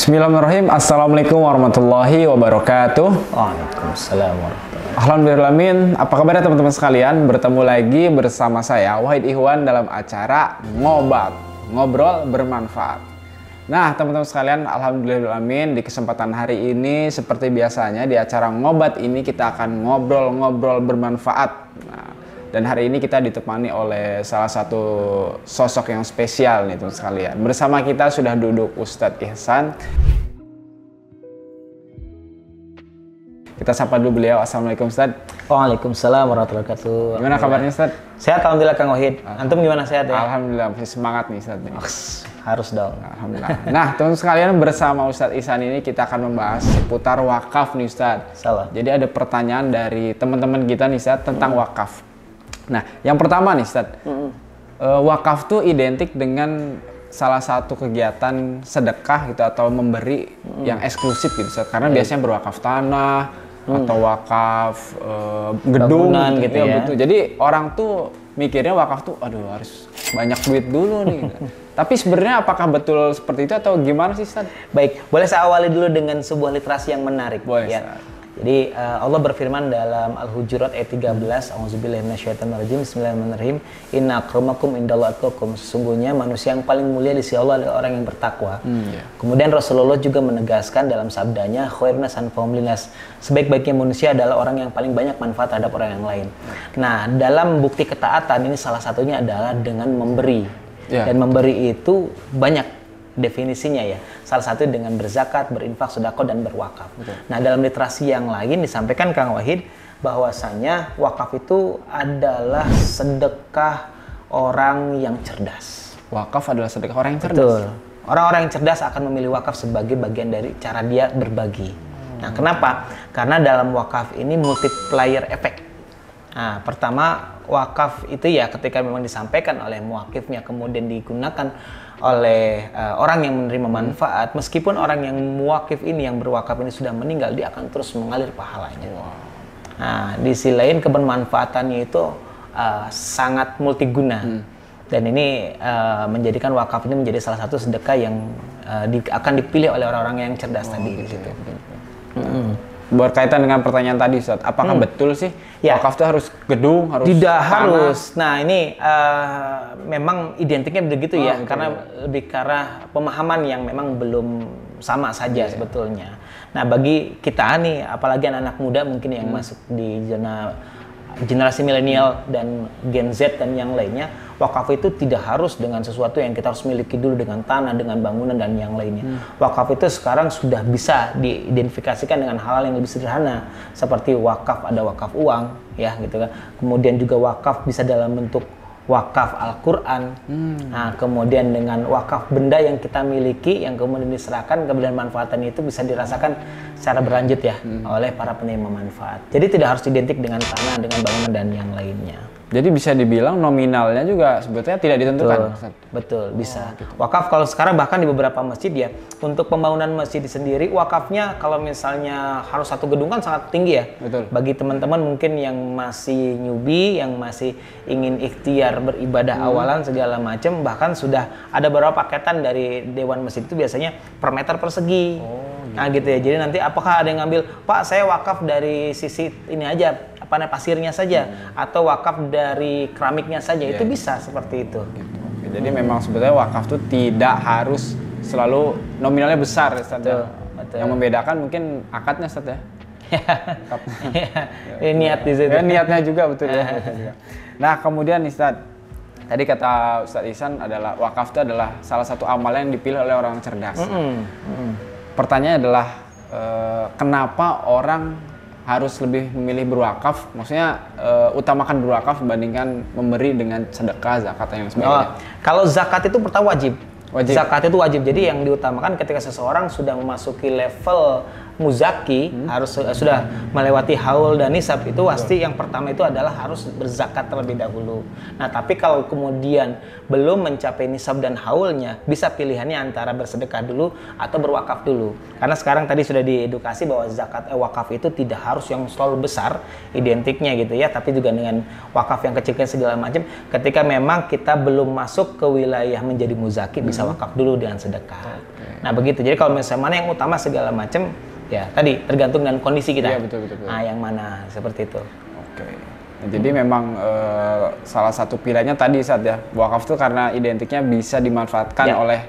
Bismillahirrahmanirrahim. Assalamualaikum warahmatullahi wabarakatuh. Waalaikumsalam warahmatullahi. Alhamdulillahirrahmanirrahim. Apa kabar teman-teman sekalian? Bertemu lagi bersama saya Wahid Ihwan dalam acara Ngobat, Ngobrol Bermanfaat. Nah teman-teman sekalian, alhamdulillahirrahmanirrahim, di kesempatan hari ini seperti biasanya di acara Ngobat ini kita akan ngobrol-ngobrol bermanfaat. Nah, dan hari ini kita ditemani oleh salah satu sosok yang spesial nih teman sekalian. Bersama kita sudah duduk Ustadz Ihsan. Kita sapa dulu beliau. Assalamualaikum Ustadz. Waalaikumsalam warahmatullahi wabarakatuh. Gimana kabarnya Ustadz? Sehat alhamdulillah Kang Wahid. Antum gimana, sehat ya? Alhamdulillah, masih semangat nih Ustadz. Harus dong. Alhamdulillah. Nah teman sekalian, bersama Ustadz Ihsan ini kita akan membahas seputar wakaf nih Ustadz. Salah. Jadi ada pertanyaan dari teman-teman kita nih Ustadz tentang wakaf. Nah, yang pertama nih, Ustadz, wakaf tuh identik dengan salah satu kegiatan sedekah gitu atau memberi yang eksklusif gitu, Ustadz. Karena biasanya berwakaf tanah atau wakaf gedung gitu ya. Betul. Jadi orang tuh mikirnya wakaf tuh, aduh harus banyak duit dulu nih. Tapi sebenarnya apakah betul seperti itu atau gimana sih, Ustadz? Baik, boleh saya awali dulu dengan sebuah literasi yang menarik. Boleh, ya. Jadi Allah berfirman dalam Al-Hujurat ayat 13, A'udzubillahi minasyaitonirrajim, Bismillahirrahmanirrahim. Inna akramakum indallahi atqakum. Sesungguhnya manusia yang paling mulia di sisi Allah adalah orang yang bertakwa. Kemudian Rasulullah juga menegaskan dalam sabdanya, khairun nas anfa'uhum linnas. Sebaik-baiknya manusia adalah orang yang paling banyak manfaat terhadap orang yang lain. Nah, dalam bukti ketaatan ini salah satunya adalah dengan memberi. Dan memberi itu banyak definisinya ya. Salah satu dengan berzakat, berinfak, sedekah dan berwakaf. Nah, dalam literasi yang lain disampaikan Kang Wahid bahwasanya wakaf itu adalah sedekah orang yang cerdas. Wakaf adalah sedekah orang yang cerdas. Betul. Orang-orang yang cerdas akan memilih wakaf sebagai bagian dari cara dia berbagi. Nah, kenapa? Karena dalam wakaf ini multiplier effect. Nah, pertama wakaf itu ya ketika memang disampaikan oleh muwakifnya kemudian digunakan oleh orang yang menerima manfaat, meskipun orang yang muwakif ini yang berwakaf ini sudah meninggal, dia akan terus mengalir pahalanya. Nah, di sisi lain kebermanfaatannya itu sangat multiguna. Dan ini menjadikan wakaf ini menjadi salah satu sedekah yang akan dipilih oleh orang-orang yang cerdas tadi gitu. Berkaitan dengan pertanyaan tadi, Ustadz, apakah betul sih wakaf itu harus gedung, harus tidak tanah? Harus. Nah, ini memang identiknya begitu ya, karena lebih ke arah pemahaman yang memang belum sama saja sebetulnya. Nah, bagi kita nih, apalagi anak-anak muda mungkin yang masuk di generasi milenial dan Gen Z dan yang lainnya, wakaf itu tidak harus dengan sesuatu yang kita harus miliki dulu dengan tanah, dengan bangunan dan yang lainnya. Wakaf itu sekarang sudah bisa diidentifikasikan dengan hal-hal yang lebih sederhana seperti wakaf, ada wakaf uang ya gitu kan. Kemudian juga wakaf bisa dalam bentuk wakaf Al-Quran. Nah, kemudian dengan wakaf benda yang kita miliki yang kemudian diserahkan, kemudian manfaatnya itu bisa dirasakan secara berlanjut ya oleh para penerima manfaat. Jadi tidak harus identik dengan tanah, dengan bangunan dan yang lainnya. Jadi bisa dibilang nominalnya juga sebetulnya tidak ditentukan. Betul, bisa. Wakaf kalau sekarang bahkan di beberapa masjid ya, untuk pembangunan masjid sendiri wakafnya kalau misalnya harus satu gedung kan sangat tinggi ya. Betul. Bagi teman-teman mungkin yang masih newbie, yang masih ingin ikhtiar beribadah awalan segala macam, bahkan sudah ada beberapa paketan dari Dewan Masjid itu biasanya per meter persegi. Nah gitu ya. Jadi nanti apakah ada yang ngambil, Pak saya wakaf dari sisi ini aja, pasirnya saja, atau wakaf dari keramiknya saja, itu bisa seperti itu. Jadi memang sebetulnya wakaf itu tidak harus selalu nominalnya besar, Ustaz. Betul. Yang membedakan mungkin akadnya, Ustaz ya. Niat di situ. Niatnya juga betul ya. Nah kemudian Ustaz, tadi kata Ustaz Ihsan adalah wakaf itu adalah salah satu amal yang dipilih oleh orang cerdas. Pertanyaannya adalah kenapa orang harus lebih memilih berwakaf, maksudnya utamakan berwakaf dibandingkan memberi dengan sedekah, zakat yang sebagainya. Kalau zakat itu pertama wajib. Zakat itu wajib. Jadi yang diutamakan ketika seseorang sudah memasuki level muzaki, harus sudah melewati haul dan nisab, itu pasti yang pertama itu adalah harus berzakat terlebih dahulu. Nah, tapi kalau kemudian belum mencapai nisab dan haulnya, bisa pilihannya antara bersedekah dulu atau berwakaf dulu. Karena sekarang tadi sudah diedukasi bahwa zakat wakaf itu tidak harus yang selalu besar identiknya gitu ya, tapi juga dengan wakaf yang kecil-kecil segala macam. Ketika memang kita belum masuk ke wilayah menjadi muzaki, bisa wakaf dulu dengan sedekah. Nah begitu. Jadi kalau misalnya mana yang utama segala macam, ya tadi tergantung dengan kondisi kita. Iya betul. Nah yang mana seperti itu. Oke. Nah, jadi memang salah satu pilihannya tadi saat ya wakaf tuh karena identiknya bisa dimanfaatkan oleh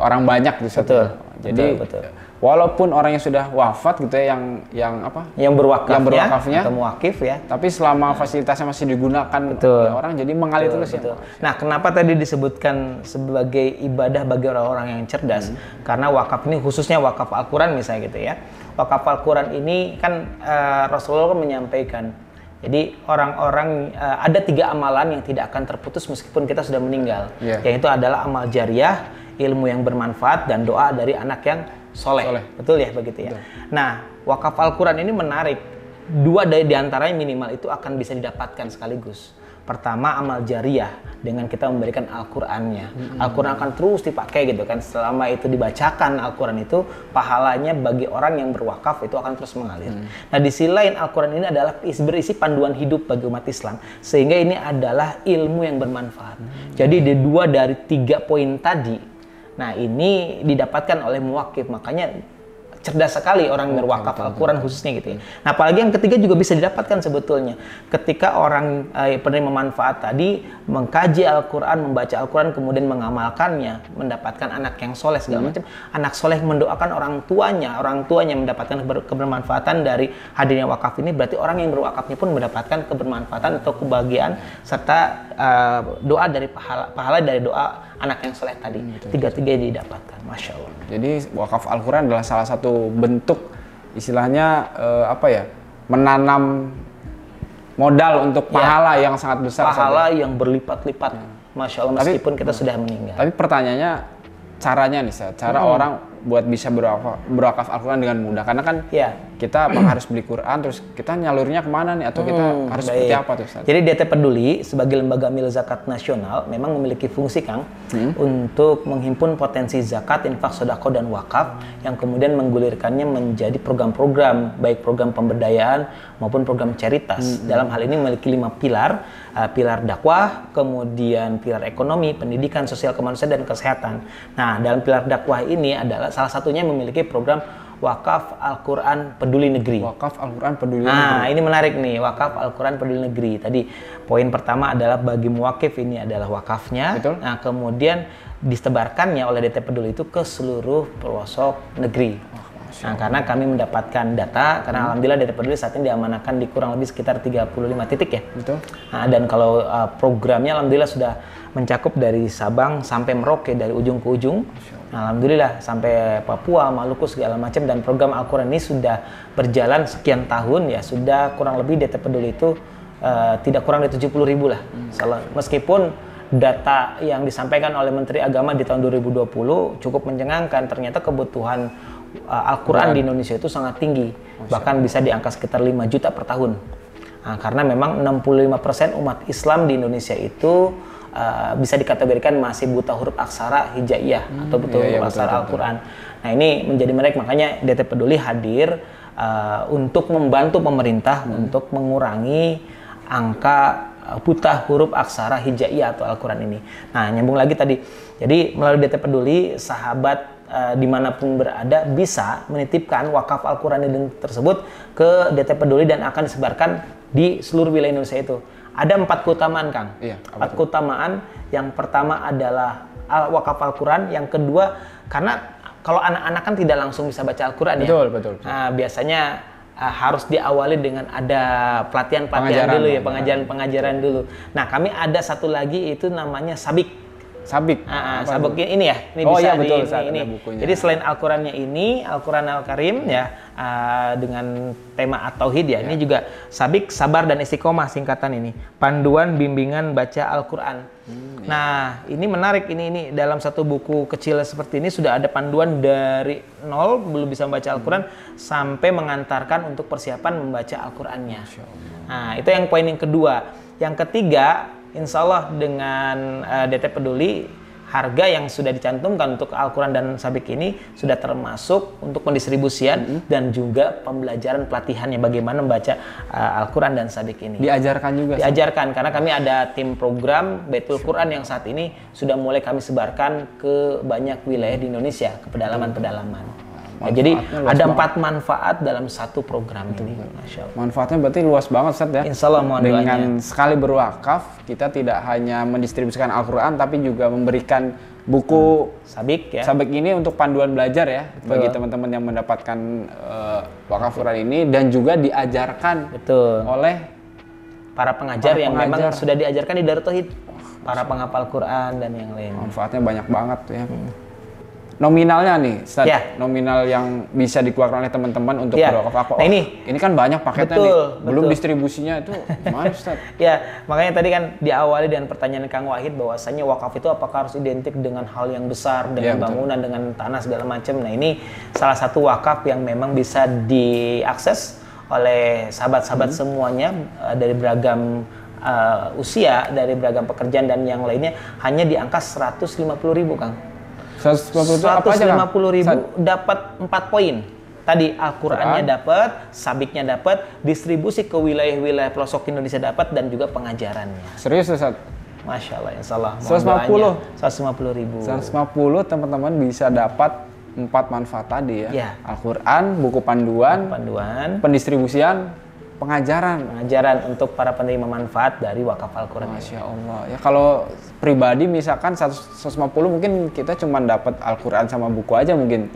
orang banyak gitu. Betul. Jadi betul. Walaupun orang yang sudah wafat gitu ya, yang apa? Yang berwakafnya atau muwakif ya. Tapi selama fasilitasnya masih digunakan oleh orang, jadi mengalir terus ya. Nah, kenapa tadi disebutkan sebagai ibadah bagi orang-orang yang cerdas? Karena wakaf ini khususnya wakaf Al-Quran misalnya gitu ya. Wakaf Al-Quran ini kan Rasulullah menyampaikan. Jadi orang-orang ada 3 amalan yang tidak akan terputus meskipun kita sudah meninggal. Yaitu adalah amal jariah, ilmu yang bermanfaat, dan doa dari anak yang soleh. Betul ya begitu ya. Betul. Nah, wakaf Al-Quran ini menarik. 2 di antaranya minimal itu akan bisa didapatkan sekaligus. Pertama, amal jariah dengan kita memberikan Al-Qurannya. Al-Quran akan terus dipakai gitu kan. Selama itu dibacakan Al-Quran itu, pahalanya bagi orang yang berwakaf itu akan terus mengalir. Nah, di sisi lain Al-Quran ini adalah berisi panduan hidup bagi umat Islam. Sehingga ini adalah ilmu yang bermanfaat. Jadi di 2 dari 3 poin tadi, nah ini didapatkan oleh muwakif, makanya cerdas sekali orang berwakaf Al-Quran khususnya gitu ya. Nah apalagi yang ketiga juga bisa didapatkan sebetulnya ketika orang penerima manfaat tadi mengkaji Al-Quran, membaca Al-Quran, kemudian mengamalkannya, mendapatkan anak yang soleh segala macam. Anak soleh mendoakan orang tuanya mendapatkan kebermanfaatan dari hadirnya wakaf ini, berarti orang yang berwakafnya pun mendapatkan kebermanfaatan atau kebahagiaan serta doa dari pahala dari doa anak yang soleh tadi. Tiga-tiga didapatkan, Masya Allah. Jadi wakaf Al-Quran adalah salah satu bentuk istilahnya menanam modal untuk pahala yang sangat besar. Pahala yang berlipat-lipat, Masya Allah, meskipun kita sudah meninggal. Tapi pertanyaannya, caranya nih, cara orang buat bisa berwakaf Al-Quran dengan mudah. Karena kan kita harus beli Quran, terus kita nyalurnya kemana nih? Atau kita harus seperti apa tuh, Ustaz? Jadi DT Peduli sebagai lembaga amil zakat nasional memang memiliki fungsi, Kang, untuk menghimpun potensi zakat, infak, sedekah, dan wakaf yang kemudian menggulirkannya menjadi program-program, baik program pemberdayaan maupun program charitas. Dalam hal ini memiliki 5 pilar, pilar dakwah, kemudian pilar ekonomi, pendidikan, sosial kemanusiaan, dan kesehatan. Nah, dalam pilar dakwah ini adalah salah satunya memiliki program Wakaf Al-Quran Peduli Negeri. Wakaf Al-Quran Peduli Negeri. Nah, ini menarik nih, Wakaf Al-Quran Peduli Negeri. Tadi poin pertama adalah bagi muwakif ini adalah wakafnya. Betul. Nah, kemudian disebarkannya oleh DT Peduli itu ke seluruh pelosok negeri. Nah, karena kami mendapatkan data, karena alhamdulillah DT Peduli saat ini diamanahkan di kurang lebih sekitar 35 titik ya. Betul. Nah, dan kalau programnya alhamdulillah sudah mencakup dari Sabang sampai Merauke, dari ujung ke ujung. Nah, alhamdulillah sampai Papua, Maluku segala macam, dan program Al-Quran ini sudah berjalan sekian tahun ya, sudah kurang lebih DT Peduli itu tidak kurang dari 70.000 lah. Meskipun data yang disampaikan oleh Menteri Agama di tahun 2020 cukup mencengangkan, ternyata kebutuhan Al-Quran di Indonesia itu sangat tinggi, bahkan bisa di angka sekitar 5 juta per tahun. Nah, karena memang 65% umat Islam di Indonesia itu bisa dikategorikan masih buta huruf aksara hijaiyah atau buta huruf aksara Al-Quran. Nah, ini menjadi menarik, makanya DT Peduli hadir untuk membantu pemerintah untuk mengurangi angka buta huruf aksara hijaiyah atau Al-Quran ini. Nah, nyambung lagi tadi. Jadi melalui DT Peduli, sahabat dimanapun berada bisa menitipkan wakaf Al-Quran tersebut ke DT Peduli dan akan disebarkan di seluruh wilayah Indonesia itu. Ada 4 keutamaan, Kang. 4 keutamaan. Yang pertama adalah wakaf Al-Quran. Yang kedua, karena kalau anak-anak kan tidak langsung bisa baca Al-Quran ya. Betul. Nah, biasanya harus diawali dengan ada pelatihan-pelatihan dulu ya, pengajaran dulu. Nah, kami ada satu lagi itu namanya sabik. Sabik ini ya, ini bisa betul, ini. Jadi selain Al-Qurannya ini, Al-Quran Al-Karim ya, dengan tema At-Tauhid ya, ini juga sabik, sabar dan istiqomah singkatan ini. Panduan bimbingan baca Al-Quran. Nah, ini menarik, ini dalam satu buku kecil seperti ini sudah ada panduan dari nol belum bisa membaca Al-Quran sampai mengantarkan untuk persiapan membaca Al-Qurannya. Nah, itu yang poin yang kedua. Yang ketiga, insya Allah dengan DT Peduli harga yang sudah dicantumkan untuk Al-Quran dan Sabik ini sudah termasuk untuk pendistribusian dan juga pembelajaran pelatihannya bagaimana membaca Al-Quran dan Sabik ini. Diajarkan juga? Diajarkan, karena kami ada tim program Baitul Quran yang saat ini sudah mulai kami sebarkan ke banyak wilayah di Indonesia, ke pedalaman-pedalaman. Ya, jadi ada 4 manfaat dalam satu program ini. Masya Allah. Manfaatnya berarti luas banget, Ustaz ya. Insya Allah, mohon dengan doanya. sekali berwakaf, kita tidak hanya mendistribusikan Al-Quran, tapi juga memberikan buku Sabik ya. Sabik ini untuk panduan belajar ya, bagi teman-teman yang mendapatkan wakaf Quran ini, dan juga diajarkan oleh para pengajar yang memang sudah diajarkan di Darut Tauhid, para penghafal Quran dan yang lain. Manfaatnya banyak banget ya. Nominalnya nih, Ustaz, nominal yang bisa dikeluarkan oleh teman-teman untuk berwakaf. Nah, ini kan banyak paketnya nih, belum distribusinya itu gimana, Ustaz? Ya, makanya tadi kan diawali dengan pertanyaan Kang Wahid bahwasanya wakaf itu apakah harus identik dengan hal yang besar, dengan bangunan, dengan tanah segala macam. Nah, ini salah satu wakaf yang memang bisa diakses oleh sahabat-sahabat semuanya dari beragam usia, dari beragam pekerjaan dan yang lainnya, hanya di angka 150.000, Kang. 150.000 dapat 4 poin. Tadi Al-Qur'annya dapat, Sabiknya dapat, distribusi ke wilayah-wilayah pelosok Indonesia dapat, dan juga pengajarannya. Serius, Ustaz? Masya Allah, insya Allah. 150.000 teman-teman bisa dapat 4 manfaat tadi ya. Al-Qur'an, buku panduan, pendistribusian, pengajaran untuk para penerima manfaat dari wakaf Al-Quran. Masya Allah. Ya kalau pribadi misalkan 150 mungkin kita cuma dapat Al-Quran sama buku aja mungkin,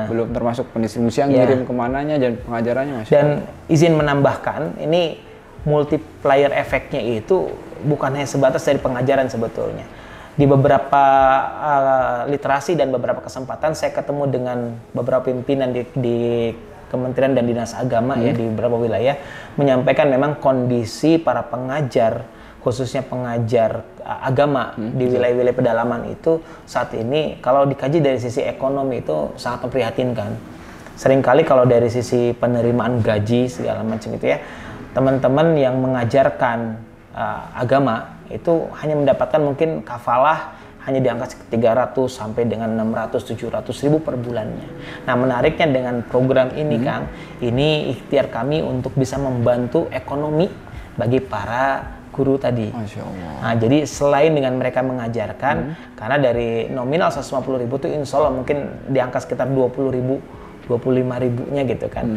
belum termasuk pendistribusian, ngirim kemananya dan pengajarannya. Masya Dan izin menambahkan, ini multiplier efeknya itu bukan hanya sebatas dari pengajaran sebetulnya. Di beberapa literasi dan beberapa kesempatan saya ketemu dengan beberapa pimpinan di Kementerian dan Dinas Agama ya di beberapa wilayah menyampaikan memang kondisi para pengajar, khususnya pengajar agama di wilayah-wilayah pedalaman itu saat ini kalau dikaji dari sisi ekonomi itu sangat memprihatinkan. Seringkali kalau dari sisi penerimaan gaji segala macam itu ya, teman-teman yang mengajarkan agama itu hanya mendapatkan mungkin kafalah hanya di angka 300 sampai dengan 600-700 ribu per bulannya. Nah, menariknya dengan program ini, Kang, ini ikhtiar kami untuk bisa membantu ekonomi bagi para guru tadi. Masya Allah. Nah, jadi selain dengan mereka mengajarkan, karena dari nominal 150.000 itu insya Allah mungkin di angka sekitar 20.000, 25.000-nya gitu kan.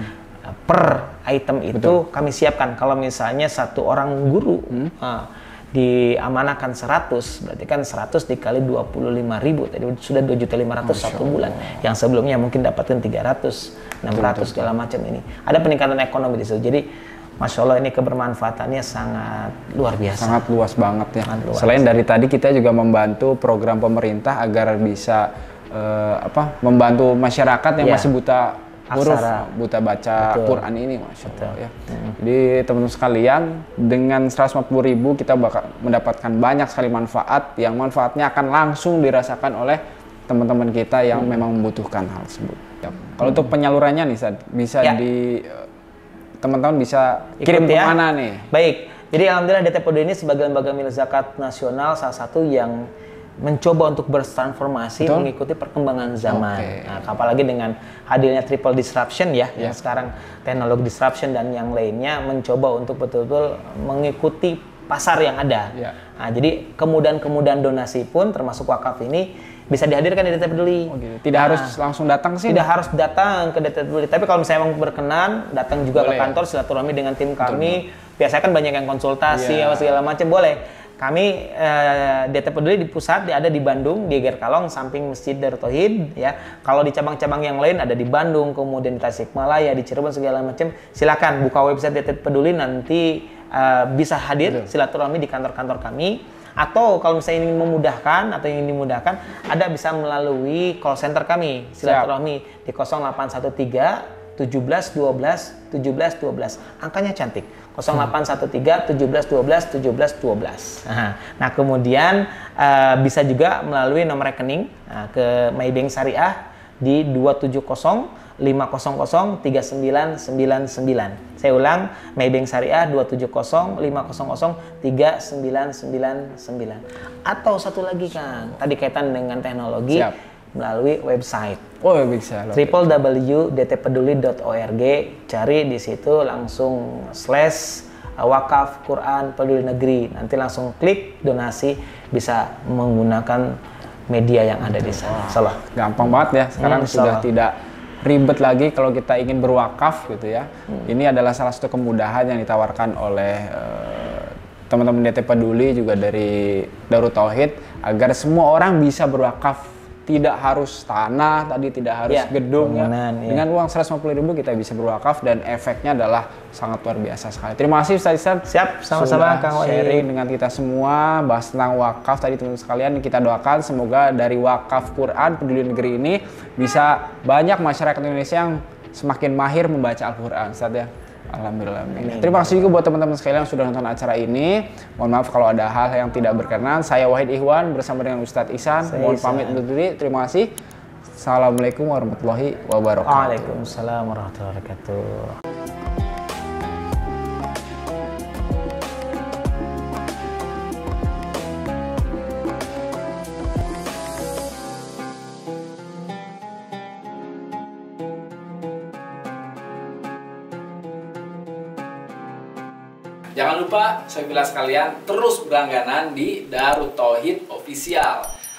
Per item itu kami siapkan. Kalau misalnya satu orang guru diamanahkan 100, berarti kan 100 dikali 25.000 tadi sudah 2.500.000 satu bulan. Yang sebelumnya mungkin dapatkan 300, 600 segala macam ini. Ada peningkatan ekonomi di situ. Jadi Masya Allah ini kebermanfaatannya sangat luar biasa. Sangat luas banget ya. Selain dari tadi kita juga membantu program pemerintah agar bisa membantu masyarakat yang masih buta huruf, buta baca Quran ini, Masya Allah ya. Jadi teman-teman sekalian, dengan 150.000 kita bakal mendapatkan banyak sekali manfaat yang manfaatnya akan langsung dirasakan oleh teman-teman kita yang memang membutuhkan hal tersebut. Kalau untuk penyalurannya nih, bisa teman-teman bisa kirim kemana nih? Baik, jadi alhamdulillah DTPD ini sebagai lembaga milik zakat nasional salah satu yang mencoba untuk bertransformasi mengikuti perkembangan zaman. Nah, apalagi dengan hadirnya triple disruption ya, yang sekarang teknologi disruption dan yang lainnya mencoba untuk betul-betul mengikuti pasar yang ada. Nah, jadi kemudahan-kemudahan donasi pun termasuk wakaf ini bisa dihadirkan di DT Peduli. Tidak harus langsung datang sih? Tidak harus datang ke DT Peduli. Tapi kalau misalnya memang berkenan, datang juga ke kantor, silaturahmi dengan tim kami. Biasanya kan banyak yang konsultasi segala macam, boleh. Kami DT Peduli di pusat ada di Bandung, di Geger Kalong, samping Masjid Darut Tauhid ya. Kalau di cabang-cabang yang lain ada di Bandung, kemudian di Tasikmalaya, di Cirebon segala macam. Silakan buka website DT Peduli, nanti bisa hadir silaturahmi di kantor-kantor kami. Atau kalau misalnya ingin memudahkan atau ingin dimudahkan, ada bisa melalui call center kami silaturahmi di 0813 17 12 17 12. Angkanya cantik. 0813 17 12 17 12. Nah, kemudian bisa juga melalui nomor rekening ke Maybank Syariah di 270 270-500-3999. Saya ulang, Maybank Syariah 270-500-3999. Atau satu lagi Kang, tadi kaitan dengan teknologi. Siap. Melalui website. Oh, bisa. www.dtpeduli.org. Cari di situ langsung /wakaf Quran Peduli Negeri. Nanti langsung klik donasi, bisa menggunakan media yang ada di sana. Salah. Gampang banget ya. Sekarang sudah tidak ribet lagi kalau kita ingin berwakaf gitu ya. Ini adalah salah satu kemudahan yang ditawarkan oleh teman-teman DT Peduli juga dari Darut Tauhid agar semua orang bisa berwakaf. Tidak harus tanah, tadi tidak harus gedung ya. Dengan uang 150.000 kita bisa berwakaf dan efeknya adalah sangat luar biasa sekali. Terima kasih Ustaz Ihsan. Siap, sama-sama Kang Wahid. Sharing dengan kita semua, bahas tentang wakaf tadi teman-teman sekalian. Kita doakan semoga dari wakaf Quran Peduli Negeri ini bisa banyak masyarakat Indonesia yang semakin mahir membaca Al-Quran Ustaz ya. Alhamdulillah. Terima kasih juga buat teman-teman sekalian yang sudah nonton acara ini. Mohon maaf kalau ada hal yang tidak berkenan. Saya Wahid Ihwan bersama dengan Ustadz Ihsan. Mohon pamit undur diri. Terima kasih. Assalamualaikum warahmatullahi wabarakatuh. Waalaikumsalam warahmatullahi wabarakatuh. Jangan lupa, saya bilang sekalian, terus berlangganan di Darut Tauhid Official.